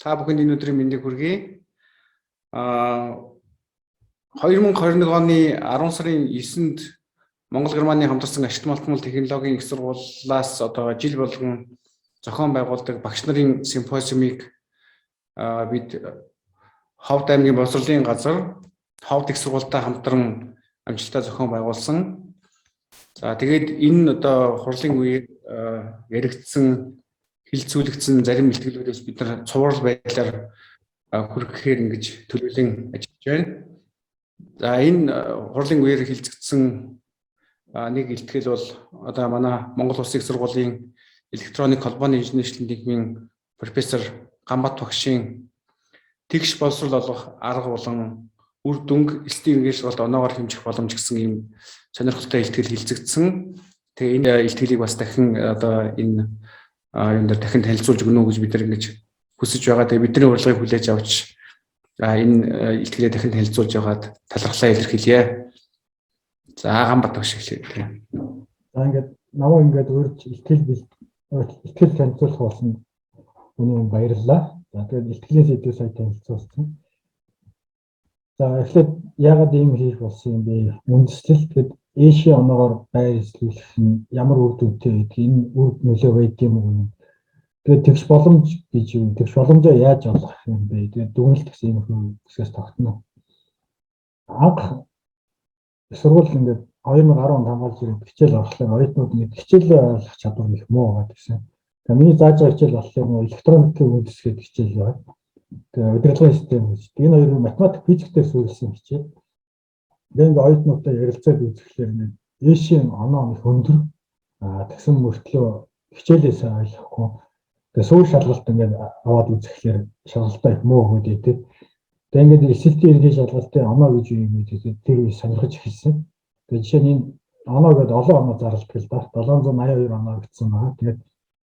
Та бүхэнд энэ өдрийн мэндийг хүргэе. 2021 оны 10 сарын 9-нд Монгол Германы хамтарсан ашигт малтмал технологийн их сургуулиас одоо жил болгон зохион байгуулдаг багш нарын симпозиумыг бид Ховд аймгийн боловсролын газар Ховд их сургуультай хамтран амжилттай зохион байгуулсан. За тэгээд энэ одоо хурлын үеэр яригдсан хилцүүлэгдсэн зарим бэлтгэлүүдээс бид нар цуврал байдлаар хүргэхээр ингэж төлөвлөн ажиллаж байна. За энэ хурлын үеэр хилцэгдсэн нэг илтгэл бол одоо манай Монгол Улсын их сургуулийн электроник холбооны инженерийн нийгмийн профессор Гамбат багшийн тэгш боловсрол олох арга болон үр дүнг эсдийн ингээш бол оноогоор хэмжих боломж гэсэн ийм сонирхолтой илтгэл хилцэгдсэн. Тэгээ энэ илтгэлийг бас дахин одоо энэ юм дээр дахин танилцуулж өгнө үү гэж бид нар ингэж хүсэж байгаа. Тэгээ бидний урилгыг хүлээж авч энэ илтгэлээ дахин танилцуулж яваад талархлаа илэрхийлье. За Гамбат багш хэлээ. За ингээд намаа ингээд өөрч илтгэл танилцуулах болсон үнэн баярлалаа. За тэгээд илтгэлийн сэдвээр сая танилцуулсан. За эхлээд яагаад ийм хийх болсон юм бэ? Үндэслэл тэгээд Эшийн оноогоор байр эслүүлэх нь ямар үр дүнтэй гэдэг энэ үр нөлөө байдаг юм уу? Тэгээд тэгш боломж гэж юу? Тэгш боломжоо яаж олох юм бэ? Тэгээд дүгнэлт гэсэн юм хэсгээс тогтно. Анх сургууль ингээд 2010 онд хамгаалж ирээд хичээл авахлаа оюутнууд ингээд хичээлээ ойлгох чадвар их муу байгаа гэсэн. Тэгээд миний зааж байгаа хичээл болохоор электроникийн үндэслэл хичээл байна. Тэгээд удирдлагын систем гэж. Энэ хоёр математик физиктээр суулсан хичээл. Тэгээд оюутнуудтай ярилцаад үзэхлээр нэг Эшийн оноо их өндөр тэгсэн мөртлөө хичээлээс ойлгохгүй. Тэгээд сүүл шалгалт ингээд аваад үзэхлээр шалгалтаа их муу өгөөд идэв. Тэгээд ингээд эсэлтийн эргээ шалгалтын оноо гэж юу юм бэ? Тэр үе сонирхож эхэлсэн. Тэгээд жишээ нь энэ оноо гэдэг олон оноо зарладаг л да. 782 оноо гэсэн байна. Тэгээд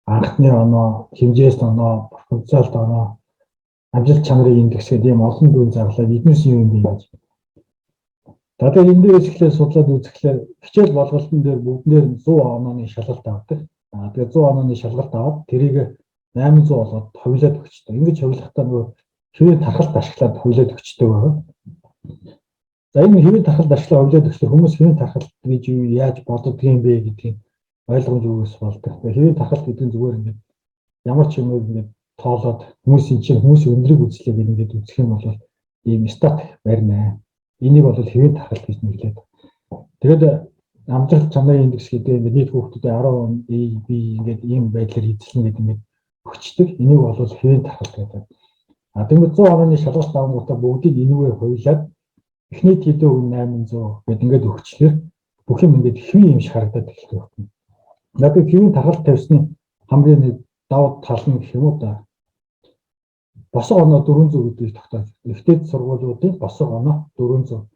анхны оноо, хэмжээс оноо, функционалт оноо, амжилт чанарын индекс гэдэг ийм олон дүн зарлаа. Биднээс юу юм бэ гэж. Тэгээд энэ дээрээс эхлээд судлаад үзэхлээр хичээл болголтын дээр бүгдээр 100 онооны шалгалт авдаг. Тэгээд 100 онооны шалгалт аваад тэрийг 800 болгоод хувилаад өгчтэй. Ингэж хувилахдаа нөгөө хэвийн тархалт ашиглаад хувилаад өгчтэй байгаа. За энэ хэвийн тархалт ашиглаад хувилаад өгчтэй хүмүүс хэвийн тархалт гэж юу яаж боддог юм бэ гэдгийг ойлгомж өгөөс болдог. Хэвийн тархалт гэдэг нь зүгээр ингээд ямар ч юм ингээд тоолоод хүмүүсийн өндрийг үзлээ гэдэг ингээд үзэх юм бол ийм стат барина. Энийг бол хэвийн тархалт гэж нэрлэдэг. Тэгээд амжилт чанарын индекс гэдэг ингээд нийт хүүхдүүдэд 10 A, B ингээд ийм байдлаар эзэлнэ гэдэг ингээд өгчдөг. Энийг бол хэвийн тархалт гэдэг. Тэгмээ 100 онооны шалгалт авангуудаа бүгдийг энэгээр хувилаад эхний төдөө 800 гэдэг ингээд өгчлөөр бүх юм ингээд хэвийн юм шиг харагдаад эхэлдэг байна. Надад хэвийн тархалт тавьсны хамгийн нэг давуу тал нь гэх юм уу да. Босго оноо 400 гэдгийг тогтоож. Ихтэй сургуулиудын босго оноо 400.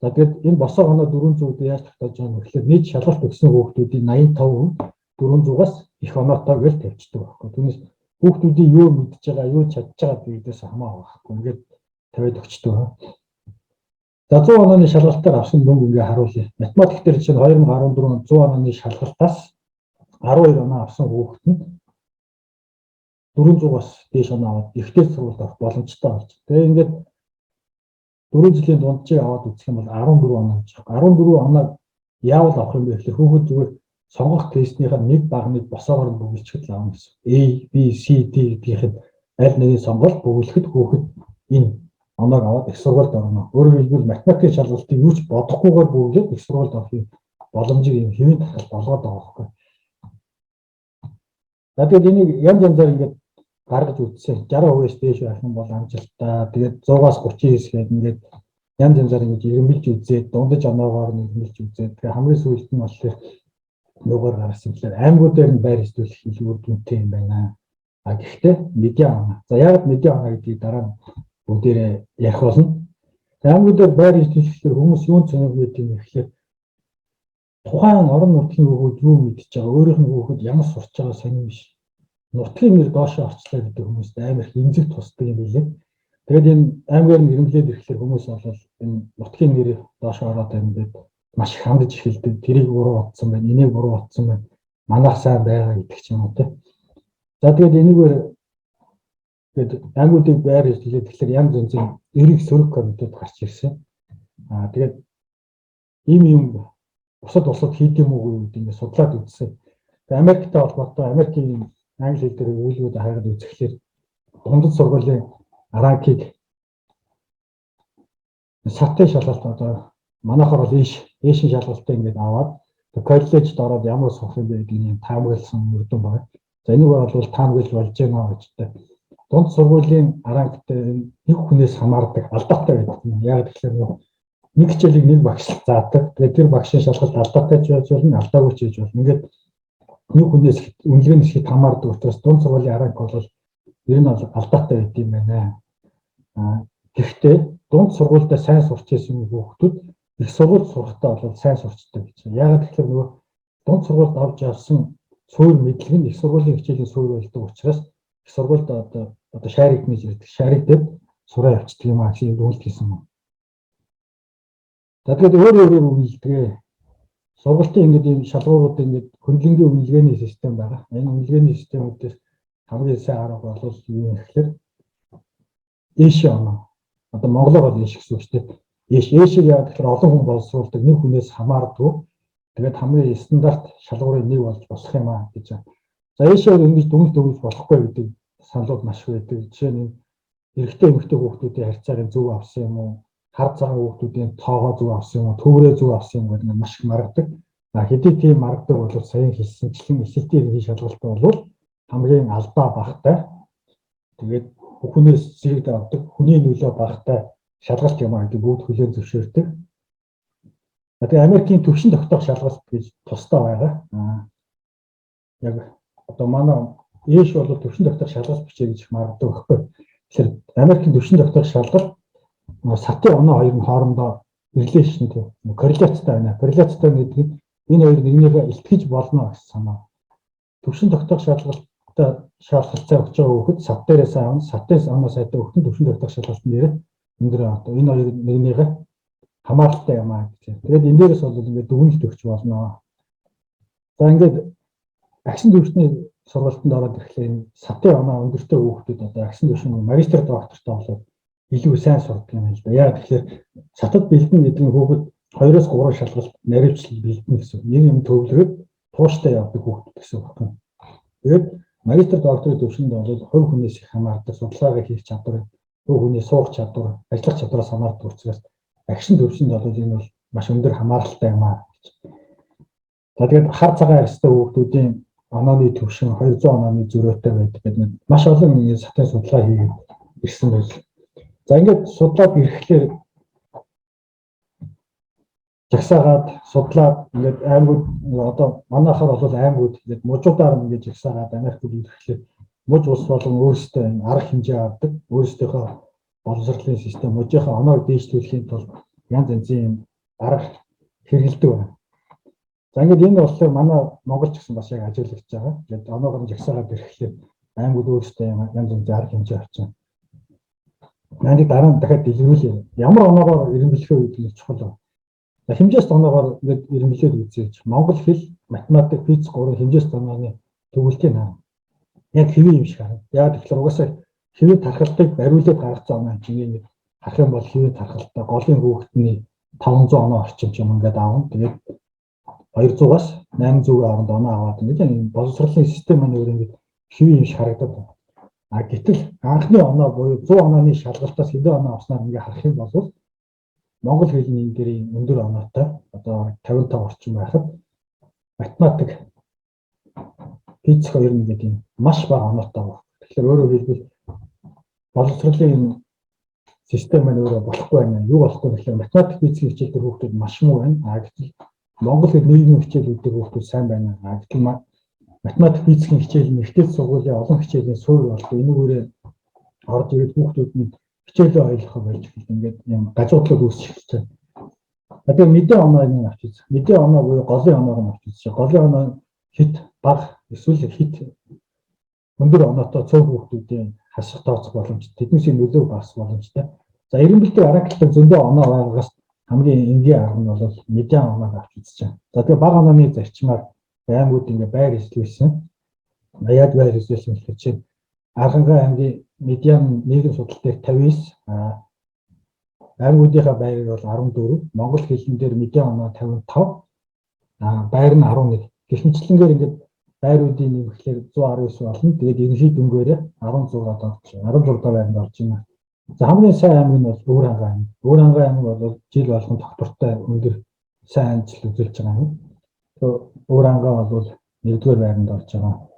За тэгээд энэ босго оноо 400-ыг яаж тогтоож байгаа вэ гэхээр нийт шалгалт өгсөн хүүхдүүдийн 85% 400-аас их оноотой гэж тавьчихдаг байхгүй. Түүнээс хүүхдүүдийн юу мэдж байгаа, юу чадж байгаа гэдгээс хамаагүй байхгүй. Ингээд тавиад өгчдөг. За 100 онооны шалгалтаар авсан дүнг ингээ харуулъя. Математик дээр чинь 2014 онд 100 онооны шалгалтаас 12 оноо авсан хүүхэд нь 400-аас дээш оноо аваад ихтэй сургуульд авах боломжтой болж. Тэгээ ингээд 4 жилийн дунджийг аваад үзэх юм бол 14 оноо гэж байна. 14 оноо яавал авах юм бэ гэхээр хүүхэд зүгээр сонгох тестнийхээ нэг багныг босоогоор бүгэлчэхэд л авна гэсэн. A, B, C, D гэдгийнхэд аль нэгийг сонгоод бүгэлэхэд хүүхэд энэ оноог аваад их сургуульд орно. Өөрөөр хэлбэл математикийн шалгалтыг юу ч бодохгүйгээр бүгэлээд их сургуульд орох боломжийг юм хэвийн тархалт олгоод байгаа байхгүй. Тэгээд энийг янз янзаар ингээд гаргаж үзсэн. 60%-ээс дээш байх юм бол амжилттай. Тэгээд 100-аас 30 хэсгээд ингээд янз янзаар ингэж ирэмбэлж үзээд дундаж оноогоор нэрмэлж үзээд тэгээд хамгийн сүүлд нь болохоор нөгөө гаргасан гэхээр аймагуудаар нь байр эзлүүлэх илүү үр дүнтэй юм байна. Гэхдээ медиа оноо. За яг медиа оноо гэдгийг дараа нь бүгдээрээ ярих болно. Аймагуудаар байр эзлүүлэхээр хүмүүс юунд сонирхдаг юм гэхээр тухайн орон нутгийн хүүхэд юу мэдж байгаа, өөрийнх нь хүүхэд ямар сурч байгаа сонир биш. Нутгийн нэр доошоо орчлоо гэдэг хүмүүст амар их эмзэг тусдаг юм билээ. Тэгээд энэ аймгаар нь ирэмблээд ирэхлээр хүмүүс бол энэ нутгийн нэр доошоо ороод ингээд маш их хандж эхэлдэг. Тэрийг буруу бодсон байна, энийг буруу бодсон байна. Манайх сайн байгаа гэдэг ч юм уу те. За тэгээд энийгээр Тэгээд ангуудыг байр эзлээд тэгэхээр янз янзын эрэг сөрөг комитет гарч ирсэн. Тэгээд ийм юм бусад улсад хийдэм үгүй гэдэг ингээд судлаад үзсэн. Тэгээд Америктэй холбоотой Америкийн англи хэл дээр үйлүүд хараад үзэхлээр дундад сургуулийн аранкийг саттай шалгалт одоо манайхаар бол ийшин шалгалттай ингээд аваад коллежид ороод ямар сурах юм бэ гэдгийг юм таамагласан үрдэн байна. За энийг бол таамаглаж болж байна гэжтэй. Дунд сургуулийн аранктай нэг хүнээс хамаардаг алдаатай байдаг юм. Яг тэгэхээр нэг хичээлийг нэг багш заадаг. Тэгээд тэр багшийн шалгалт алдаатай ч байж болно, алдаагүй ч байж болно. Ингээд нэг хүнээс үнэлгээнээс хэд хамаардаг учраас дунд сургуулийн аранк бол ер нь алдаатай байд юм байна. Гэхдээ дунд сургуультай сайн сурч ирсэн хүүхдүүд их сургууль сурахдаа бол сайн сурчдаг гэж. Яг тэгэхээр нөгөө дунд сургуульд авч явсан суур мэдлэг нь их сургуулийн хичээлийн суур болдог учраас их сургуульд одоо шарик нээж ирдэг. Шарик дээр сураа явчихдаг юм аа гэж дүгнэлт хийсэн юм. Тэгээд өөр үнэлгээ сургалтын ингээд ийм шалгуурууд ингээд хөндлөнгийн үнэлгээний систем байгаа. Энэ үнэлгээний системүүдээс хамгийн сайн арга бол юу гэхээр ээшээ оноо. Одоо монголоор бол ээш гэсэн үг шүү дээ. Ээшийг яг тэгэхээр олон хүн боловсруулдаг нэг хүнээс хамаардгүй. Тэгээд хамгийн стандарт шалгуурын нэг болж болох юм аа гэж. За ээшээр ингэж дүгнэлт өгөх болохгүй гэдэг саналууд маш байдаг. Жишээ нь эрэгтэй эмэгтэй хүүхдүүдийн харьцааг зөв авсан юм уу? Хар цагаан хүүхдүүдийн тоогоо зөв авсан юм уу? Төврөө зөв авсан юм гэдэг нь маш их маргадаг. Хэдий тийм маргадаг бол саяхан хэлсэнчлэн эсэлтийн ерөнхий шалгалтаа бол хамгийн алдаа багтай. Тэгээд бүхнээс зэрэг авдаг хүний нөлөө багтай шалгалт юм аа гэдэг бүгд хүлээн зөвшөөрдөг. Тэгээд Америкийн төвшин тогтоох шалгалт гэж тусдаа байгаа. Яг одоо манай ээш бол төвшин тогтоох шалгалт бичээ гэж маргадаг байхгүй. Тэгэхээр Америкийн төвшин тогтоох шалгалт сатын оноо хоёр нь хоорондоо релейшн тийм корреляцтай байна. Корреляцтай гэдэг нь энэ хоёр нэгнийгээ илтгэж болно гэсэн санаа. Төвшин тогтоох шалгалтад шалгалцаа өгч байгаа хүүхэд сат дээрээс авна, сатээс оноо сайтай хүүхэд төвшин тогтоох шалгалтын дээр энэ хоёр нэгнийгээ хамааралтай юм аа гэж. Тэгээд энэ дээрээс бол ингээд дүгнэлт өгч болно. За ингээд агшин төвшний сургалтанд ороод ирэхлээр сатын оноо өндөртэй хүүхдүүд одоо агшин төвшин магистр доктортой болоод илүү сайн сурдаг юм л да. Яг тэгэхээр сатад бэлдэн гэдэг нь хүүхэд 2-3 шалгалт наривчлал бэлдэн гэсэн. Нэг юм төвлөрөөд тууштай явдаг хүүхэд гэсэн үг байна. Тэгээд магистр докторийн төвшөнд бол хувь хүнээс их хамаардаг судалгаагаа хийх чадвар, хувь хүний суух чадвар, ажиллах чадвараас хамаардаг учраас агшин төвшөнд бол энэ бол маш өндөр хамааралтай юм аа гэж. За тэгээд хар цагаан арьстай хүүхдүүдийн онооны төвшин 200 онооны зөрөөтэй байдаг гэдэг маш олон ингэ сатын судалгаа хийгээд ирсэн байж. За ингээд судлаад ирэхлээр жагсаагаад судлаад ингээд аймагуд одоо манайхаар бол аймагуд ингээд мужуудаар ингээд жагсаагаад Америкт ирэхлээр муж улс болон өөрсдөө арга хэмжээ авдаг, өөрсдийнхөө боловсролын систем мужийнхаа оноог дээшлүүлэхийн тулд янз янзын арга хэрэгэлдэг байна. За ингээд энэ болохоор манай Монголч гэсэн бас яг ажиглагдж байгаа. Тэгээд оноогоор жагсаагаад ирэхлээр аймагуд өөрсдөө янз янзын арга хэмжээ авчихсан. Наад дараа нь дахиад дэлгэрүүлээ. Ямар оноогоор ирэмблэхээ гэдэг нь чухал. Хэмжээс оноогоор ингээд ирэмблээд үзье. Монгол хэл, математик, физик гурван хэмжээс онооны төгөлтийн хаа. Яг хэвээ юм шиг харна. Яг тэгэхээр угаасаа хэвээ тархалтыг бариулаад гаргацсан оноо чинь ингээд харах юм бол хэвээ тархалтаа голын хүүхдний 500 оноо орчим юм ингээд аавна. Тэгээд 200-аас 800 хооронд оноо аваад ингээд боловсролын систем маань өөр ингээд хэвээ юм шиг харагдаад байна. Гэтэл анхны оноо буюу 100 онооны шалгалтаас хэдэн оноо авснаар ингээ харах юм бол монгол хэлний дэрийн өндөр оноотой одоо 55 орчим байхад математик физик хоёр нэг тийм маш бага оноотой байна. Тэгэхээр өөрөөр хэлбэл боловсролын систем маань өөрөө болохгүй байна. Юу болохгүй гэхээр математик физикийн хичээл дээр хүүхдүүд маш муу байна. Гэтэл монгол хэл нийгмийн хичээл үүдэх хүүхдүүд сайн байна. Гэтэл математик физикийн хичээл нь ихтэй сургуулийн олон хичээлийн суурь болдог. Энэгээрээ орж ирээд хүүхдүүд нь хичээлээ ойлгох болж ингээд юм гажуудлууд үүсэж эхэлж байна. Тэгээд мэдээ оноог нь авч үзэх. Мэдээ оноо буюу голын оноог нь авч үзэх. Голын оноо хит бага эсвэл хит өндөр оноотой цөөн хүүхдүүдийн хасах тооцох боломжтой. Тэднийсээ нөлөө багас боломжтой. За эренбэлтийн аргачлалын зөндөө оноо байгаагаас хамгийн энгийн арга нь бол медиан оноог авч үзэж байна. За тэгээд бага онооны зарчмаар аймагуд ингээ байр эзлүүлсэн. Яг байр эзлүүлсэн гэхээр чинь Архангай аймгийн медиан нийгэм судлал дээр 59, аймагуудынхаа байрыг бол 14, монгол хэлэн дээр медиан оноо 55, байр нь 11. Гэхмэчлэнгээр ингээд байруудын нэмэхлээр 119 болно. Тэгээд ерөнхий дүнгээрээ 16-д орж 16 дахь байранд орж байна. За хамгийн сайн аймаг нь бол Өвөрхангай аймаг. Өвөрхангай аймаг бол жил болгон тогтвортой өндөр сайн ажил үзүүлж байгаа аймаг. Өвөрхангай бол 1-р байранд орж байгаа.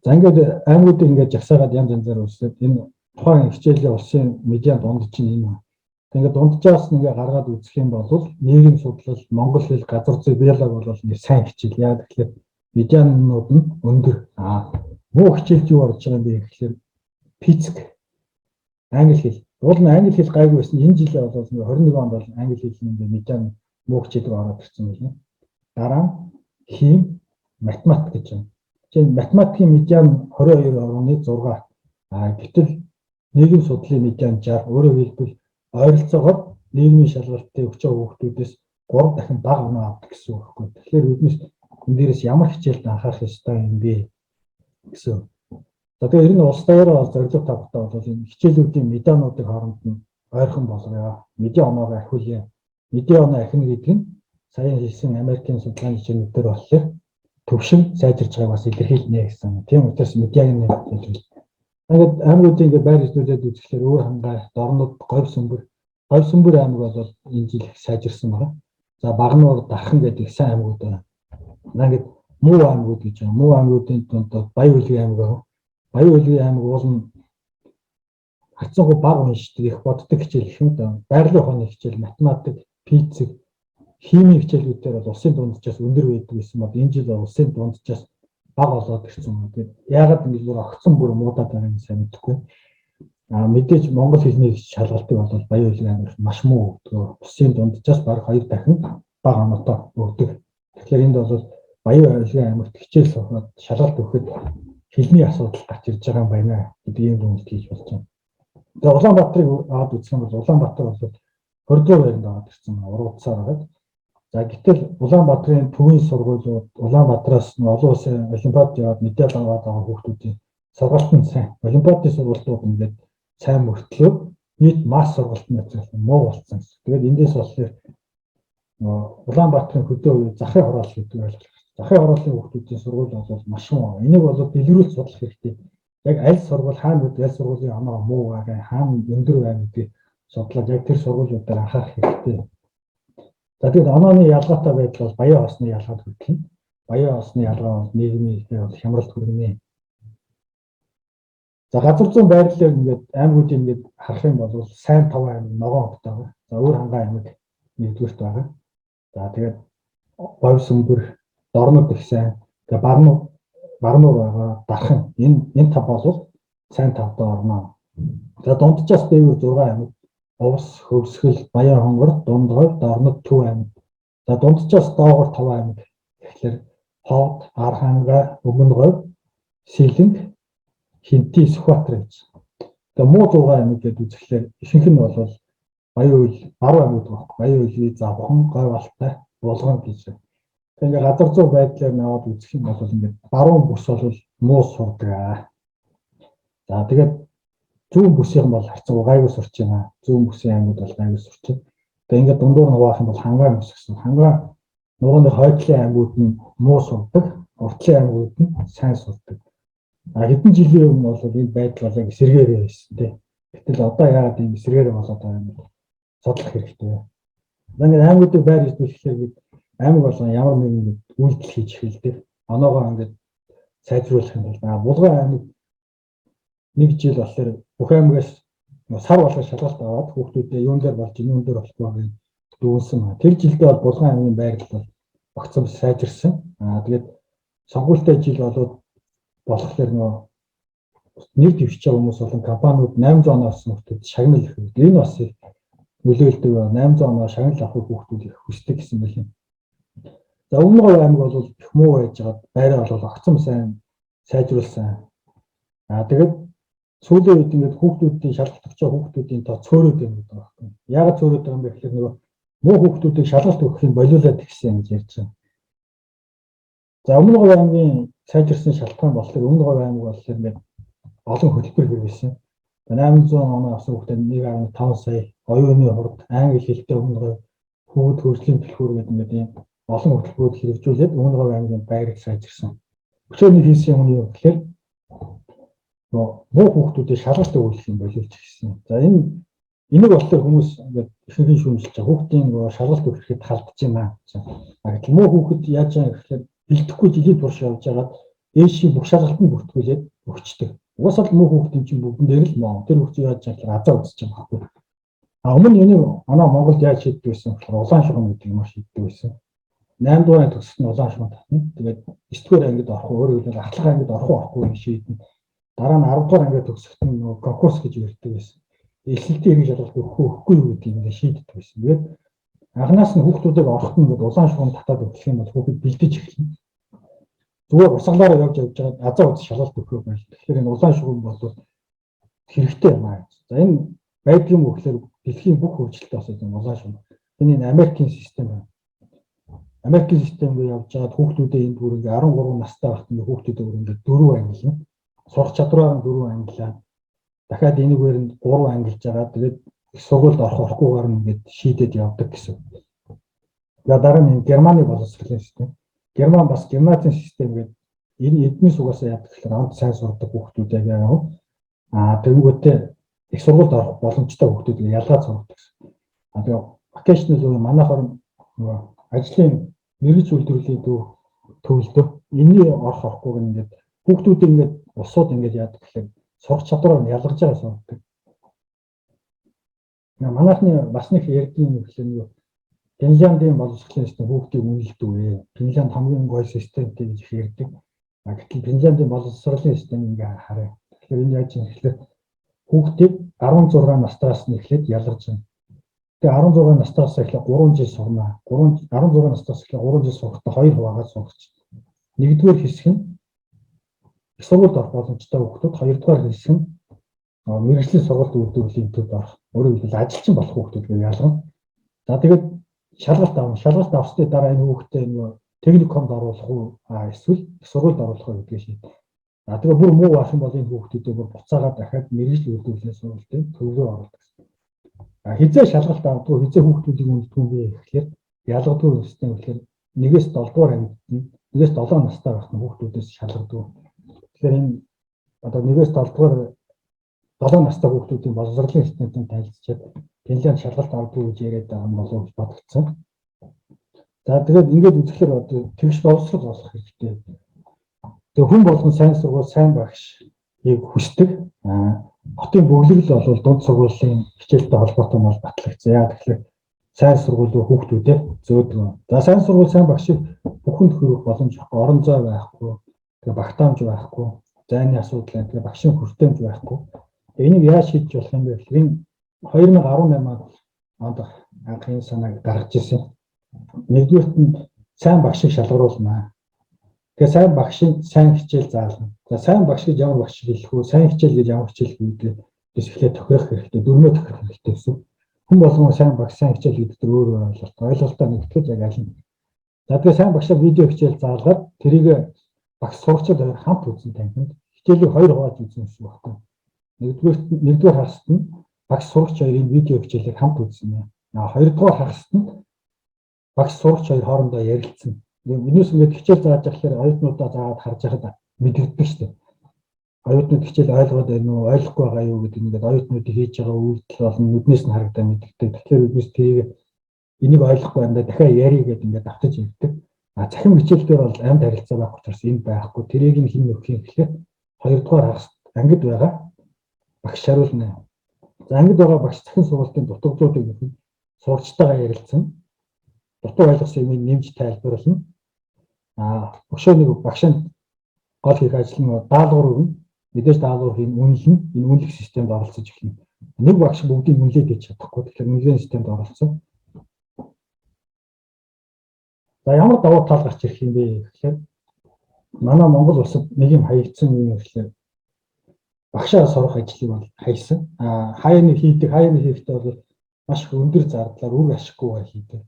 За ингээд аймагуудыг ингээд жагсаагаад янз янзаар үзээд энэ тухайн хичээлийн улсын медиан дунд чинь энэ. Ингээд дунджаас нэгээ гаргаад үзэх юм бол нийгэм судлал, монгол хэл, газар зүй, биолог бол нэг сайн хичээл. Яг тэгэхээр медианууд нь өндөр. Муу хичээлд юу орж байгаа юм бэ гэхээр физик, англи хэл. Уул нь англи хэл гайгүй байсан. Энэ жилээ бол 21 онд бол англи хэлний медиан муу хичээл рүү ороод ирсэн байна. Дараа хим, математик гэж байна. Тийм математикийн медиан 22.6. Гэтэл нийгэм судлалын медиан 60. Өөрөөр хэлбэл ойролцоогоор нийгмийн шалгалтыг өгч байгаа хүүхдүүдээс 3 дахин бага оноо авдаг гэсэн үг байхгүй. Тэгэхээр биднээс энэ дээрээс ямар хичээлд анхаарах ёстой юм бэ гэсэн. За тэгэхээр энэ улс даяараа зорилго тавтай бол энэ хичээлүүдийн медиануудын хооронд нь ойрхон болгоё. Медиан оноогоо ахиулъя. Медиан оноо ахина гэдэг нь саяхан хэлсэн Америкийн судалгааны хичээлүүдээр болохоор төвшин сайжирч байгааг бас илэрхийлнэ гэсэн. Тийм учраас медиагийн нэр хэлбэл. Ингээд аймагуудын ингээд байр хэвлэлээд үзэхлээр Өвөрхангай, Дорнод, Говь Сүмбэр аймаг бол энэ жил их сайжирсан байна. За Багнуур, Дархан гэдэг сайн аймагуд байна. Ингээд муу аймагуд гэж байна. Муу аймагуудын дунд Баян-Улгийн аймаг байна. Баян-Улгийн аймаг бол хацсангүй бага уншдаг их боддог хичээл гэх юм да. Байгалийн ухааны хичээл, математик, физик, химийн хичээлүүдээр бол улсын дунджаас өндөр байдаг гэсэн бол энэ жил улсын дунджаас бага болоод ирсэн юм. Тэгээд яагаад ингэж бүр огцон бүр муудаад байгаа юм сайн мэдэхгүй. Мэдээж монгол хэлний шалгалтыг бол Баян-Улгийн аймаг маш муу өгдөг. Улсын дунджаас бараг 2 дахин бага оноотой өгдөг. Тэгэхээр энд бол Баян-Улгийн аймагт хичээл сурахад шалгалт өгөхөд хэлний асуудал гарч ирж байгаа юм байна гэдэг юм дүгнэлт хийж болж байна. Тэгээд Улаанбаатарыг аваад үзэх юм бол Улаанбаатар бол 20-р байранд ороод ирсэн уруудсаар байгаа. За гэтэл Улаанбаатарын төвийн сургуулиуд Улаанбаатараас олон улсын олимпиад яваад медаль аваад байгаа хүүхдүүдийн сургалт нь сайн. Олимпиадын сургалтууд ингээд сайн мөртлөө нийт масс сургалтын ажил муу болсон. Тэгээд эндээс болохоор Улаанбаатарын хөдөө үе захын хороол гэдэг ойлгох. Захын хорооллын хүүхдүүдийн сургууль бол маш муу. Энийг бол дэлгэрүүлж судлах хэрэгтэй. Яг аль сургууль хаана гэдэг аль сургуулийн оноо муу байгаа, хаана өндөр байна гэдгийг судлаад яг тэр сургуулиудаар анхаарах хэрэгтэй. За тэгээд онооны ялгаатай байдал бол баян осны ялгаад хөтлөн. Баян осны ялгаа бол нийгмийн бол хямралд хүрнэ. За газар зүйн байрлалаар ингээд аймагуудыг ингээд харах юм бол сайн 5 аймаг ногоон хоттой байгаа. За Өвөрхангай аймаг 1-р байгаа. За тэгээд Говь Сүмбэр, Дорнод их сайн. Тэгээд Багнуур байгаа. Дархан энэ 5 бол сайн 5-д орно. За дунджаас дээгүүр 6 аймаг. Увс, Хөвсгөл, Баян хонгор, Дундгой, Дорнод, Төв аймаг. За дунджаас доогоор 5 аймаг. Тэгэхээр Ховд, Архангай, Өвгөнговь, Сэлэнг, Хинти, Сүхбаатар гэж. Тэгээ муу 6 аймаг гэдэг үзэхлээр ихэнх нь бол Баян-Уул, Баруун аймагуд байна. Баян-Уул, Завхан, Говь Алтай, Булган гэж. Тэгээ ингээд газар зүй байдлаар наваад үзэх юм бол ингээд баруун бүс бол муу сурдаг. За тэгээд зүүн бүсийн бол харцаа гайгүй сурч байна. Зүүн бүсийн аймагуд бол гайгүй сурч байна. Тэгээ ингээд дундуур нь хуваах юм бол Хангаан бүс гэсэн. Хангаан нуурын хойдлын аймагуд нь муу сурдаг, уртлын аймагуд нь сайн сурдаг. Хэдэн жилийн өмнө бол энэ байдал бол эсэргээрээ байсан тийм. Гэтэл одоо яагаад ингэ эсэргээрээ болоод байгаа юм бэ? Судлах хэрэгтэй. Ингээд аймагуудыг байр хэвлэхээр бид аймаг болгон ямар нэгэн үйлдэл хийж эхэлдэг. Оноогоо ингээд сайжруулах юм бол Булган аймаг нэг жил болохоор бүх аймагаас сар болгож шалгалт аваад хүүхдүүдээ юун дээр болж юун дээр болохгүй гэж дүүнсэн. Тэр жилдээ бол Булган аймгийн байрлал бол огцом сайжирсан. Тэгээд сонгуультай жил болоод болохоор нэр дэвшиж байгаа хүмүүс болон компаниуд 800 оноос хүүхдүүд шагнал их. Энэ бас нөлөөлдөг. 800 оноо шагнал авах хүүхдүүд их хүсдэг гэсэн байх юм. За Өмнөговь аймаг бол их муу байж байгаа. Байраа бол огцом сайн сайжруулсан. Тэгээд сүүлийн үед ингээд хүүхдүүдийн шалгалт өгч байгаа хүүхдүүдийн тоо цөөрөөд байна гэдэг байна. Яагаад цөөрөөд байгаа юм бэ гэхээр нөгөө муу хүүхдүүдийг шалгалт өгөх юм болиулаад гисэн гэж ярьж байна. За Өмнөговь аймгийн сайжирсан шалтгаан болохоор Өмнөговь аймаг болохоор ингээд олон хөтөлбөр хэрэглэсэн. 800 оны авсан хүүхдэд 1.5 сая оюуны хурд англи хэлтэй өмнө хүүд хөгжлийн төлхөр гэдэг ингээд ийм олон хөтөлбөрүүд хэрэгжүүлээд өмнө английн байрыг сайжирсан. Өчигдөр хийсэн юм нь юу гэхээр муу хүүхдүүдэд шалгалт өгөх юм боловч гэсэн. За энийг болохоор хүмүүс ингээд ихэнх шүүмжилж байгаа. Хүүхдийн шалгалт өгөхэд халдаж байна гэсэн. Гэтэл муу хүүхэд яаж яах гэхээр бэлдэхгүй жилийн турш явж байгаад ээшийн бүх шалгалтанд бүртгүүлээд өгчдөг. Угаасаа л муу хүүхдийн чинь бүгдэн дээр л муу. Тэр хүүхд яаж яах гэхээр азаа үзэж байгаа байхгүй. Өмнө энийг манай Монголд яаж хийдэг байсан гэхээр улаан шугам гэдэг юм шийддэг байсан. 8 дугаар төгсөлт нь улаан шугам татна. Тэгээд 9 дугаар ангид орох өөрөөр хэлбэл ахлах ангид орохгүй шийднэ. Дараа нь 10 дугаар ангид төгсөлт нь конкурс гэж ярьдаг байсан. Эсэлтийн хэрэг шалгалт өгөхгүй юу гэдэг юм шийддэг байсан. Тэгээд анханаас нь хүүхдүүдийг орохт нь улаан шугам татаад өгөх юм бол хүүхэд бэлдэж эхэлнэ. Зүгээр урсгалаараа явж байгаа азаа үз шалгалт өгөх байл. Тэгэхээр энэ улаан шугам бол хэрэгтэй юм аа. За энэ байдаг юм гэхээр дэлхийн бүх хөгжилтэй бас энэ улаан шугам. Энэ Америкийн систем байна. Америкийн системээр явж байгаад хүүхдүүдээ энд бүр ингээ 13 настай байхад хүүхдүүдээ бүр ингээ 4 ангилна. Сурах чадвараар нь 4 ангилаа. Дахиад энийгээр нь 3 ангилж байгаа. Тэгээд их сургуульд орохгүйгээр нь ингээд шийдээд явдаг гэсэн. Дараа нь Германы боловсролын систем. Герман бас гимназийн систем гэдэг энэ эдний сугасаа яадаг гэхээр онц сайн сурдаг хүүхдүүдээ яав. Тэнгүүтээ их сургуульд орох боломжтой хүүхдүүдийг ялгаад сургадаг гэсэн. Тэгээ occasional манайхаар ажлын мэрэгч үйлдвэрлэлийн төвлөлтөө энэний орохгүйг ингээд хүүхдүүдийг ингээд улсууд ингээд яадаг гэхээр сурах чадвараар нь ялгаж байгаа сургадаг. Манайхны бас нэг ярьдаг юм гэхээр Финляндийн боловсролын систем хүүхдийг үнэлдэг вэ. Финлянд хамгийн гоё системтэй гэж ярьдаг. Гэтэл Финляндийн боловсролын систем ингээ хараа. Тэгэхээр энэ яаж юм гэхээр хүүхдийг 16 настайгаас нь эхлээд ялгаж байна. Тэгээ 16 настайгаас эхлээд 3 жил сурнаа. 16 настайгаас эхлээд 3 жил сурахдаа 2 хуваагаад сурч. Нэгдүгээр хэсэг нь их сургуульд орох боломжтой хүүхдүүд, хоёрдугаар хэсэг нь мэргэжлийн сургалт үйлдвэрлэлийн төвд орох. Өөрөөр хэлбэл ажилчин болох хүүхдүүдийг ялгана. За тэгээд шалгалт авсны дараа энэ хүүхдээ техникумд оруулах уу эсвэл сургуульд оруулах уу гэдгийг шийдэ. Тэгээ бүр муу байх юм бол энэ хүүхдүүдээ бүр буцаагаад дахиад мэргэжлийн үйлдвэрлэлийн сургалтын төвлөрөө оруулах гэсэн. Хизээ шалгалт авдгүй хизээ хүүхдүүдийг үнэлдэг юм бэ гэхээр ялгадгүй систем гэхээр 1-ээс 7 дугаар ангид 1-ээс 7 настай байх хүүхдүүдээс шалгадаг. Тэгэхээр энэ одоо 1-ээс 7 дугаар 7 настай хүүхдүүдийн боловсролын системтэй танилцчаад Финлянд шалгалт авдаг гэж яриад байгаа юм болов гэж бодогдсон. За тэгээд ингээд үзэхээр одоо тэгш боловсрол олох хэрэгтэй. Тэгээ хүн болгон сайн сургууль, сайн багшийг хүсдэг. Хотын бөглөрөл бол дунд сургуулийн хичээлтэй холбоотой мал батлагдсан. Яа тэгэхээр сайн сургуулийн хүүхдүүдэд зөөдөг. За сайн сургууль, сайн багшийг бүхэнд хүргэх боломж байхгүй, орон зай байхгүй, тэгээ багтаамж байхгүй, зайны асуудал, тэгээ багшийн хүртээмж байхгүй. Энийг яаж шийдэж болох юм бэ гэхээр 2018 онд анхны санааг гаргаж ирсэн. Нэгдүгээрт нь сайн багшийг шалгаруулна. Тэгээ сайн багшийн сайн хичээл заална. За сайн багш гэж ямар багш хэлэх вэ? Сайн хичээл гэж ямар хичээл гэдэг бас эхлээд тохирох хэрэгтэй. Дөрмөө тохирох хэрэгтэй гэсэн. Хүн болгон сайн багш, сайн хичээл гэдэг өөр ойлголтоо нэгтгэж яг аль нь. За тэгээ сайн багшаа видео хичээл заалгаад тэрийг багш сурагчид хамт үзэн танхимд хичээлийг 2 хувааж үзэн гэсэн багтаа. Нэгдүгээр хагасд нь багш сурагч хоёрын видео хичээлийг хамт үзсэн. Хоёрдугаар хагасд нь багш сурагч хоёр хоорондоо ярилцсан. Энэс ингээд хичээл зааж байхлаар оюутнуудаа заагаад харж байхад мэдэгддэг шүү дээ. Оюутнууд хичээл ойлгоод байна уу, ойлгохгүй байгаа юу гэдэг ингээд оюутнуудыг хийж байгаа үйлдэл болон нүднээс нь харагдаа мэдэгддэг. Тэгэхээр биднес тэрийг энийг ойлгохгүй байна дахиад ярий гэдэг ингээд автаж ярьдаг. Захин хичээлдэр бол амьд харилцаа байх учраас энэ байхгүй. Тэрийг нь хэн нөхөх юм гэхээр хоёрдугаар хагасд ангид байгаа багш харуулна. За ангид байгаа багш захин сургалтын дутагдлуудыг нөхөн сурагчтайгаа ярилцсан. Дутуу ойлгосон юмыг нэмж тайлбарлана. Өшөөнийг багшинд гол хийх ажил нь даалгавар өгнө. Мэдээж даалгавар хийн үнэлнэ. Энэ үнэлэх системд оролцож эхэлнэ. Нэг багш бүгдийг үнэлээд хийж чадахгүй. Тэгэхээр үнэлгээний системд оролцсон. За ямар давуу тал гарч ирэх юм бэ гэхээр манай Монгол улсад нэг юм хаягдсан юм гэхээр багшаа сурах ажлыг бол хайсан. Хаяаны хийхдээ бол маш их өндөр зардлаар үр ашиггүй хийдэг.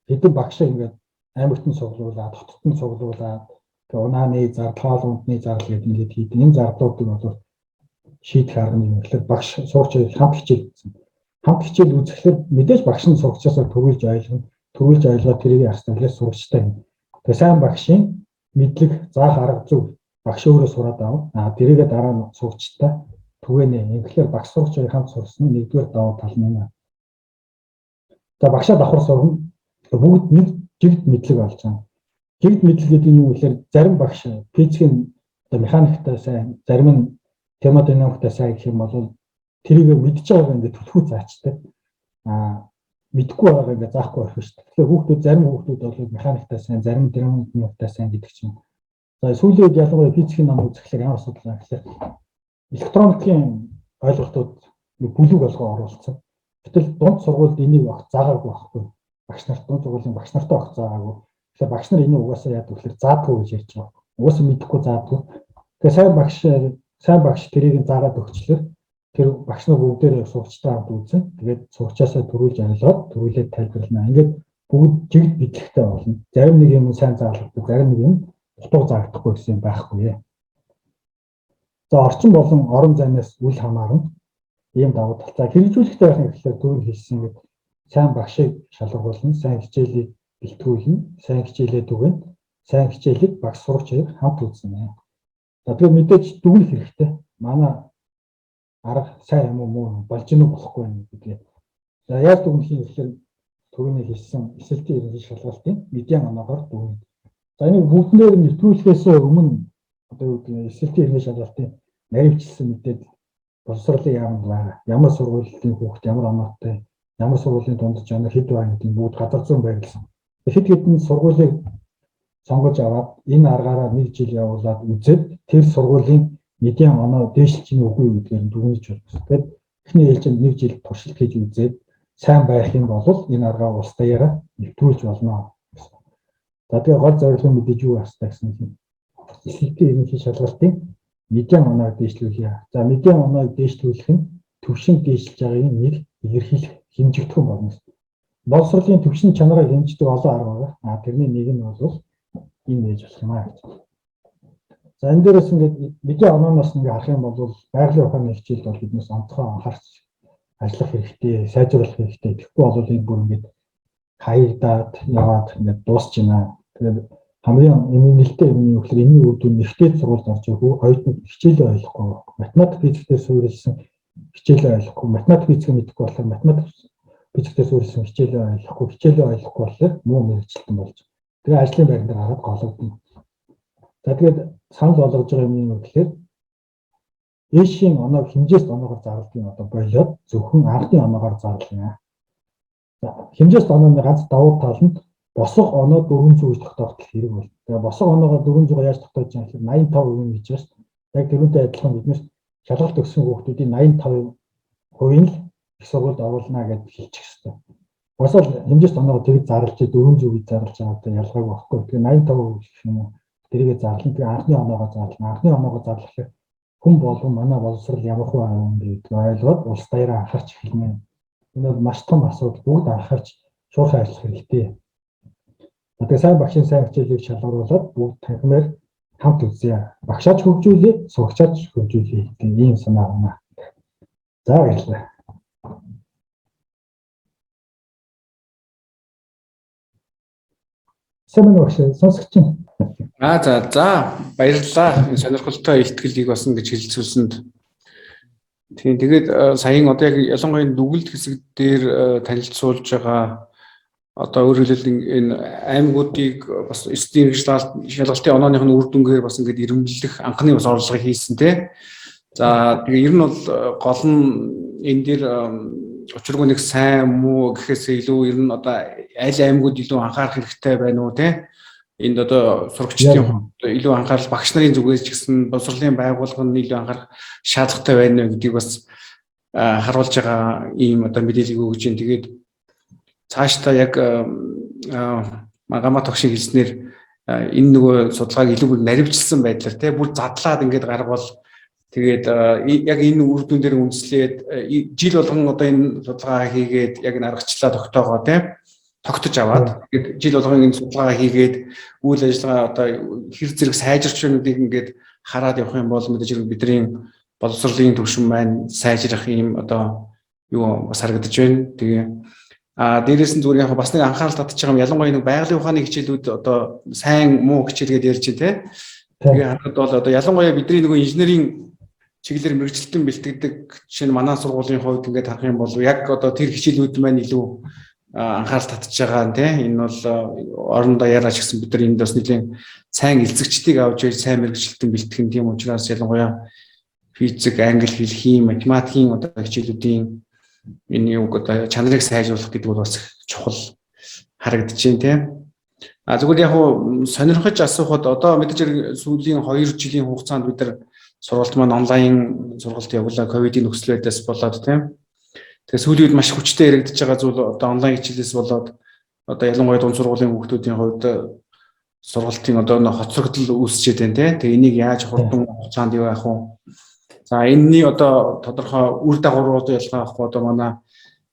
Хэдэн багшаа ингээд аймагтан цуглуулад, хотод цуглуулад, унааны зардал, хоол ундны зардал гэдэг ингээд хийдэг. Энэ зардлуудыг бол шийдэх арга нь юм гэхээр багш сурагч хамт хичээл гэсэн. Хамт хичээл үзэхлээр мэдээж багш нь сурагчаасаа төрүүлж ойлгоод тэрийг ястаглаа сурагчтай юм. Тэгээ сайн багшийн мэдлэг заах арга зүг багш өөрөө сураад авах. Тэрийгээ дараа нь сурагчтай түгээнэ. Тэгэхээр багш сурагч хамт сурсан нэгдүгээр давуу тал нь юм. За багшаа давхар сурна. Бүгд нэг жигд мэдлэг олж байгаа. Жигд мэдлэг гэдэг нь юу гэхээр зарим багш физикийн механиктай сайн, зарим нь термодинамиктай сайн гэх юм бол тэрийг мэдж байгааг ингээд төлхөө заачтай. Мэдхгүй байгааг ингээд заахгүй байх шүү дээ. Тэгэхээр хүүхдүүд зарим хүүхдүүд бол механиктай сайн, зарим термодинамиктай сайн гэдэг чинь. За сүүлийн үед ялангуяа физикийн ном үзэхлээр ямар асуудал байна гэхээр электроникийн ойлголтууд бүлэг болгоо оруулсан. Гэтэл дунд сургуульд энийг огт заагаагүй байхгүй. Багш нарт дунд сургуулийн багш нартай огт заагаагүй. Тэгэхээр багш нар энийг угаасаа яадаг гэхээр заадгүй гэж ярьж байгаа. Угаасаа мэдэхгүй заадгүй. Тэгэхээр сайн багш тэрийг заагаад өгчлөөр тэр багш нар бүгдээрээ сурагчтай хамт үзэн. Тэгээд сурагчаасаа төрүүлж ойлгоод төрүүлээд тайлбарлана. Ингээд бүгд жигд бидлэгтэй болно. Зарим нэг юм сайн заалгаддаг, зарим нэг юм дутуу заагдахгүй гэсэн юм байхгүй. За орчин болон орон зайнаас үл хамааран ийм давуу талцаа хэрэгжүүлэхтэй байх юм гэхээр түрүү хэлсэн гэдэг сайн багшийг шалгуулна, сайн хичээлийг бэлтгүүлнэ, сайн хичээлээ түгэн, сайн хичээлийг багш сурагчийг хамт үзнэ. За тэгэхээр мэдээж дүгнэх хэрэгтэй. Манай арга сайн юм уу муу болж гэнэ болохгүй юм гэдгээ. За яаж дүгнэх юм гэхээр түрүүний хэлсэн эсэлтийн ерөнхий шалгалтын медиан оноогоор дүгнэ. За энийг бүгднээр нэвтрүүлэхээс өмнө одоо юу гэдэг эсэлтийн ерөнхий шалгалтын наривчлсан мэдээд боловсролын яамд байгаа. Ямар сургуулийн хүүхд ямар оноотой, ямар сургуулийн дундаж оноо хэд байна гэдэг бүгд газар зүйн байрлсан. Хэд хэдэн сургуулийг сонгож аваад энэ аргаараа нэг жил явуулаад үзээд тэр сургуулийн медиан оноо дээшлж чинь үгүй юу гэдгээр дүгнэж байна. Тэгэхээр эхний ээлжинд нэг жил туршилт хийж үзээд сайн байх юм бол энэ аргаа улс даяараа нэвтрүүлж болно. За тэгээ гол зорилго нь мэдээж юу астай гэсэн юм. Эсэлтийн ерөнхий шалгалтын медиан оноог дээшлүүлье. За медиан оноог дээшлүүлэх нь төвшин дээшлж байгаагийн нэг илэрхийлэх хэмжигдэхүүн болно. Боловсролын төвшин чанарыг хэмждэг олон арга байгаа. Тэрний нэг нь бол энэ нээж болох юм аа гэж. За энэ дээрээс ингээд медиан онооноос ингээд харах юм бол байгалийн ухааны хичээлд бол биднээс онцгой анхаарч ажиллах хэрэгтэй, сайжруулах хэрэгтэй. Тэгэхгүй бол энэ бүр ингээд хаягдаад яваад ингээд дуусч байна. Тэгээд хамгийн нэлээд юм юу гэхээр энэ үр дүн нэгтэй сургуульд орж ирэх хоёрын хичээлээ ойлгохгүй, математик физиктэй суурилсан хичээлээ ойлгохгүй, математик физик мэдэхгүй болохоор математик физиктэй суурилсан хичээлээ ойлгохгүй болохоор муу мэрэгчлэн болж. Тэгээ ажлын байран дээр хараад гологдно. За тэгээд санал болгож байгаа юм юу гэхээр ээшийн оноог хэмжээст оноогоор зарлалын одоо болоод зөвхөн ардын оноогоор зарлана. За хэмжээст онооны ганц давуу тал нь босго оноо 400 гэж тогтоогдол хэрэг байна. Тэгээ босго оноогоо 400 яаж тогтоож байгаа гэхээр 85% гэж байна. Яг тэрүүнтэй адилхан биднээс шалгалт өгсөн хүүхдүүдийн 85% нь их сургуульд оруулна гэж хэлчих хэвээр. Босол хэмжээст оноогоо тэрийг зарлаж 400 гэж зарлаж байгаа одоо ялгаагүй байхгүй. Тэгээ 85% гэх юм уу тэрийгэ зарлана. Тэгээ анхны оноогоо зарлана. Анхны оноогоо зарлахаар хүн болгон манай боловсрол ямар хөө юм бэ гэдгийг ойлгоод улс даяараа анхаарч эхэлнэ. Энэ бол маш том асуудал. Бүгд анхаарч шуурхай ажиллах хэрэгтэй. Тэгээ сайн багшийн сайн хичээлийг шалгаруулад бүгд танхимаар хамт үзье. Багшаач хөгжүүлээ, сурагчаач хөгжүүлээ гэх ийм санаа байна. За баярлалаа. Сайн багш сонсогч юм. За баярлалаа. Сонирхолтой ихтгэлийг басан гэж хэлэлцүүлсэнд. Тэгээд саяхан одоо яг ялангуяа дүгэлт хэсэг дээр танилцуулж байгаа одоо өөрөөр хэлбэл энэ аймагуудыг бас эсдийн шалгалтын онооных нь үр дүнгээр бас ингээд ирэмблэх анхны бас орлого хийсэн тий. За тэгээ ер нь бол гол нь энэ дээр учиргүй нэг сайн муу гэхээсээ илүү ер нь одоо аль аймагуд илүү анхаарах хэрэгтэй байна уу тий. Энд одоо сурагчдын хувьд илүү анхаарал багш нарын зүгээс ч гэсэн боловсролын байгууллага нь илүү анхаарах шаардлагатай байна гэдгийг бас харуулж байгаа ийм одоо мэдээлэл өгж байна. Тэгээд цаашдаа яг Магамаа тогшин хэлснээр энэ нөгөө судалгааг илүү наривчлсан байдлаар тий бүр задлаад ингээд гаргавал тэгээд яг энэ үр дүн дээр үндэслээд жил болгон одоо энэ судалгаа хийгээд яг энэ аргачлалаа тогтоогоо тий тогтож аваад тэгээд жил болгон энэ судалгаа хийгээд үйл ажиллагаа одоо хэр зэрэг сайжирч байгааг ингээд хараад явах юм бол мэдээж бидний боловсролын түвшин маань сайжрах юм одоо юу бас харагдаж байна. Тэгээ дээрээс нь зүгээр яг бас нэг анхаарал татж байгаа юм. Ялангуяа нэг байгалийн ухааны хичээлүүд одоо сайн муу хичээлгээд ярьж байна те. Тэгээ харахад бол одоо ялангуяа бидний нөгөө инженерийн чиглэлээр мэрэгчлэлтэн бэлтгэдэг жишээ нь манай сургуулийн хувьд ингээд харах юм бол яг одоо тэр хичээлүүд маань илүү анхаарал татж байгаа нь те. Энэ бол орондоо яриач гэсэн бид нар энд бас нэлийн сайн элцэгчдийг авч ирж сайн мэрэгчлэлтэн бэлтгэн тийм учраас ялангуяа физик, англи хэл, хим, математикийн одоо хичээлүүдийн энэ юг одоо чанарыг сайжруулах гэдэг бол бас чухал харагдаж байна тийм. Зүгээр яг хуу сонирхож асуухад одоо мэдээж сүүлийн 2 жилийн хугацаанд бид нар сургалт маань онлайн сургалт явуулаа ковидын нөхцлөөс болоод тийм. Тэгээ сүүлийн үед маш хүчтэй яригдж байгаа зүйл одоо онлайн хичээлээс болоод одоо ялангуяа дунд сургуулийн хүүхдүүдийн хувьд сургалтын одоо хоцрогдол үүсчээд байна тийм. Тэгээ энийг яаж хурдан хугацаанд юу яах вэ? За энэний одоо тодорхой үр дагаврууд ялгаахгүй одоо манай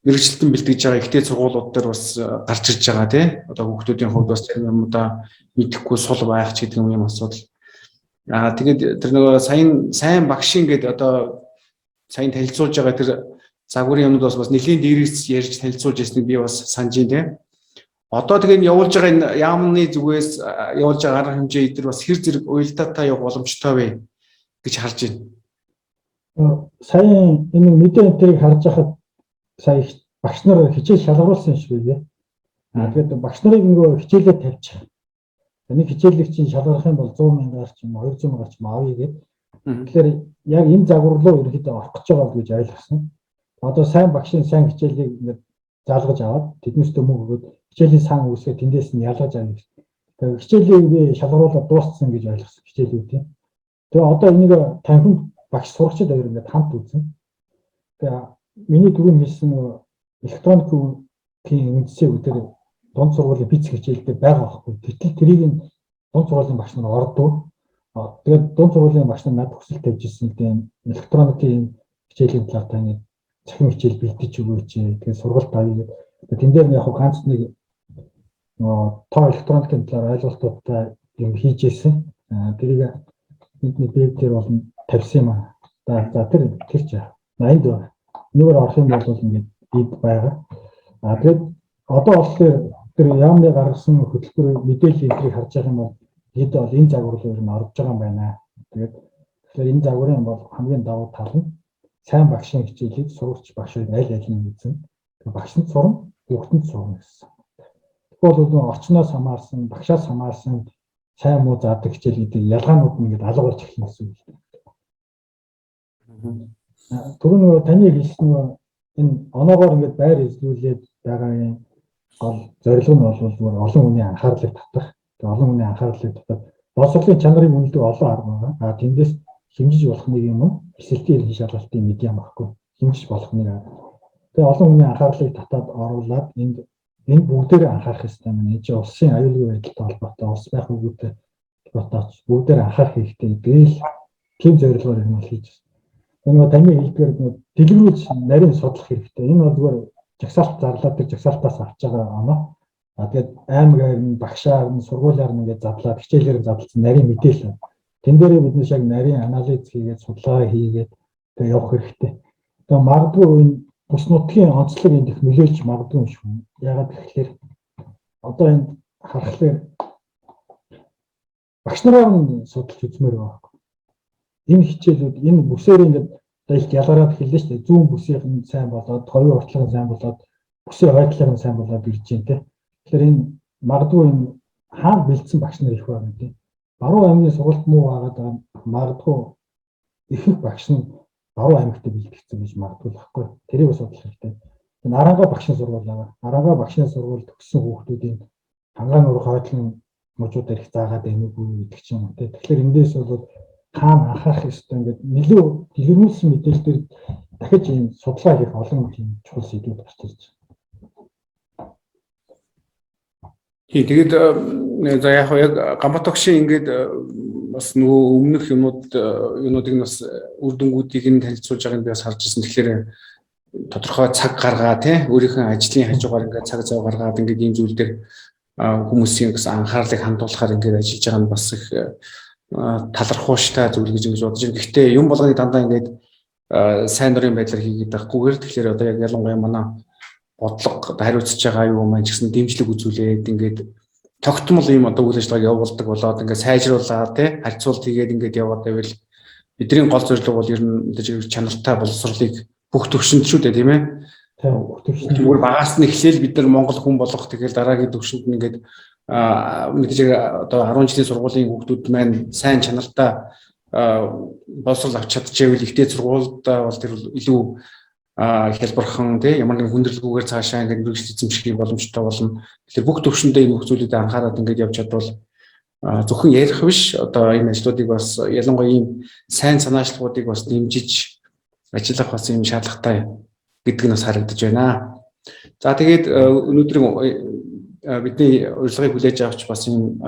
мэрэгчлэлтэн бэлтгэж байгаа ихтэй сургуулиуд дээр бас гарч ирж байгаа тийм. Одоо хүүхдүүдийн хувьд бас зарим юмудаа мэдэхгүй сул байх ч гэдэг юм асуудал. Тэгээд тэр нөгөө сайн багшийн гэдэг одоо сайн танилцуулж байгаа тэр загварын юмуд бас нэлийн дээрээс ярьж танилцуулж ясныг би бас санаж байна тийм. Одоо тэгээд явуулж байгаа энэ яамны зүгээс явуулж байгаа арга хэмжээ эдгээр бас хэр зэрэг уялдаатай явах боломжтой вэ гэж харж байна. Сайн энэ мэдээ энтрийг харж байхад сая багш нар хичээл шалгаруулсан шүү дээ. Тэгээд багш нарыг нөгөө хичээлээ тавьчих. Нэг хичээлийг чинь шалгах юм бол 100,000-аар ч юм 200,000-аар ч юм авъя гэдэг. Тэгэхээр яг энэ загвар руу ерөөдөө орох гэж байгаа гэж ойлгосон. Одоо сайн багшийн сайн хичээлийг ингээд заалгаж аваад тэднээсээ мөнгө өгөөд хичээлийн сан үүсгээ тэндээс нь ялгаж авах. Тэгээд хичээлийг би шалгаруулаад дууссан гэж ойлгосон хичээлүүд тийм. Тэгээ одоо энийг танхимд багш сурагчид хоёр ингээд хамт үзэн. Тэгээ миний түрүүн хэлсэн электроникийн үндсээ өдөр дунд сургуулийн физик хичээлдээ байгаа байхгүй. Гэтэл тэрийг дунд сургуулийн багш нар ордог. Тэгээд дунд сургуулийн багш нар надад хүсэл тавьж ирсэн гэдэг электроникийн хичээлийн талаар таны цахим хичээл бэлдэж өгөөч. Тэгээд сургалт авъя гэдэг. Тэн дээр яг ганц нэг тоо электроникийн талаар ойлголтуудтай юм хийж ирсэн. Тэрийг бидний веб дээр болно тавьсан юм аа. За тэр ч 80 байна. Нүгээр орох юм бол ингээд ид байгаа. Тэгээд одоо болохоор тэр яамны гаргасан хөтөлбөр мэдээлэл энтрийг харж байгаа юм бол ид бол энэ загвар руу ер нь орж байгаа юм байна. Тэгээд тэгэхээр энэ загварын бол хамгийн давуу тал нь сайн багшийн хичээлийг сурагч багшийг аль алин үзэн багшинд сурна, хүүхдэнд сурна гэсэн. Тэгвэл бол орчноос хамаарсан, багшаас хамаарсан сайн муу заадаг хичээл гэдэг ялгаанууд нь ингээд алга болж эхэлнэ гэсэн үг. Түрүүн нөгөө таны хэлсэн энэ оноогоор ингээд байр эзлүүлээд байгаа юм гол зорилго нь бол зүгээр олон хүний анхаарлыг татах. Тэгээ олон хүний анхаарлыг татах. Боловсролын чанарыг үнэлдэг олон арга байгаа. Тэндээс хэмжиж болох нэг юм эсэлтийн ерхий шалгалтын мэд юм баггүй. Хэмжиж болох нэг. Тэгээ олон хүний анхаарлыг татаад оруулаад энэ бүгдээрээ анхаарах хэрэгтэй маань. Энэ чинь улсын аюулгүй байдалтай холбоотой, улс байх үгүйтэй холбоотой бүгдээрээ анхаарах хэрэгтэй. Гээл тийм зорилгоор юм хийж байна. Энэ таны хэлдгээр дэлгэрүүлж нарийн судлах хэрэгтэй. Энэ бол зүгээр жагсаалт зарлаад тэр жагсаалтаас авч байгаа оноо. Тэгээд аймгаар нь багшаар нь сургуулиар нь ингээд задлаад хичээлээр задлсан нарийн мэдээлэл. Тэн дээрээ бид нэг яг нарийн анализ хийгээд судалгаа хийгээд тэгээд явах хэрэгтэй. Тэгээд магадгүй энэ бус нутгийн онцлог энд их нөлөөлж магадгүй юм шүү. Ягаад гэвэл одоо энэ харахаар багш нараар нь судалж үзмээр байгаа. Энэ хичээлүүд энэ бүсээр ингээд их ялгараад хэллээ шүү дээ. Зүүн бүсийн нь сайн болоод, говийн уртлагын сайн болоод, бүсийн хойдлогын сайн болоод ирж байна те. Тэгэхээр энэ магадгүй энэ хаан бэлдсэн багш нар их байна тийм. Баруун аймгийн сургалт муу байгаад байгаа магадгүй ихэнх багш нь баруун аймагт бэлтгэсэн гэж магадгүй байхгүй. Тэрийг судлах хэрэгтэй. Энэ Аранга багшийн сургууль байгаа. Аранга багшийн сургууль төгссөн хүүхдүүдийн хангаан урах хойдлын мужуудаар их заагаад байноугүй гэдэг ч юм уу тийм. Тэгэхээр эндээс бол хаана анхаарах ёстой ингээд нэлээд дэлгэрүүлсэн мэдээлэл дээр дахиж ийм судалгаа хийх олон тийм чухал сэдвүүд гарч ирж байна. Тэгээд за яг Гамбатогшийн ингээд бас нөгөө өмнөх юмнуудыг бас үр дүнгуудыг нь танилцуулж байгааг би бас харж ирсэн. Тэгэхээр тодорхой цаг гаргаа тий өөрийнхөө ажлын хажуугаар ингээд цаг зав гаргаад ингээд ийм зүйл дээр хүмүүсийн бас анхаарлыг хандуулахаар ингээд ажиллаж байгаа нь бас их талархууштай зүйл гэж ингэж бодож байна. Гэхдээ юм болгоныг дандаа ингээд сайн дурын байдлаар хийгээд байхгүйгээр тэгэхээр одоо яг ялангуяа манай бодлого хариуцж байгаа юу маань ч гэсэн дэмжлэг үзүүлээд ингээд тогтмол юм одоо үйл ажиллагааг явуулдаг болоод ингээд сайжруулаад тий харьцуулт хийгээд ингээд яваад байвал бидний гол зорилго бол ер нь чанартай боловсролыг бүх төвшөнд шүү дээ тийм ээ. Тэгвэл багаас нь эхлээл бид нар Монгол хүн болох тэгэл дараагийн төвшөнд нь ингээд мэдээж одоо 10 жилийн сургуулийн хүүхдүүд маань сайн чанартай боловсрол авч чадчихвэл ихтэй сургуульд бол тэр илүү хэлбэрхэн тийм ямар нэгэн хүндрэлгүйгээр цаашаа ингээд мэрэгжил эзэмших боломжтой болно. Тэгэхээр бүх төвшөндөө энэ нөхцөлүүдэд анхаарал ингээд явж чадвал зөвхөн ярих биш одоо энэ ажлуудыг бас ялангуяа ийм сайн санаачлагуудыг бас дэмжиж ажиллах бас юм шаардлагатай гэдэг нь бас харагдаж байна. За тэгээд өнөөдрийн бидний урилгыг хүлээж авч бас юм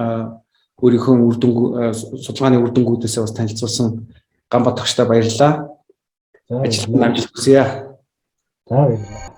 өөрийнхөө судалгааны үр дүнгуудээсээ бас танилцуулсан Ганбат багштай баярлалаа. Ажил намжлал хүсье. За баярлалаа.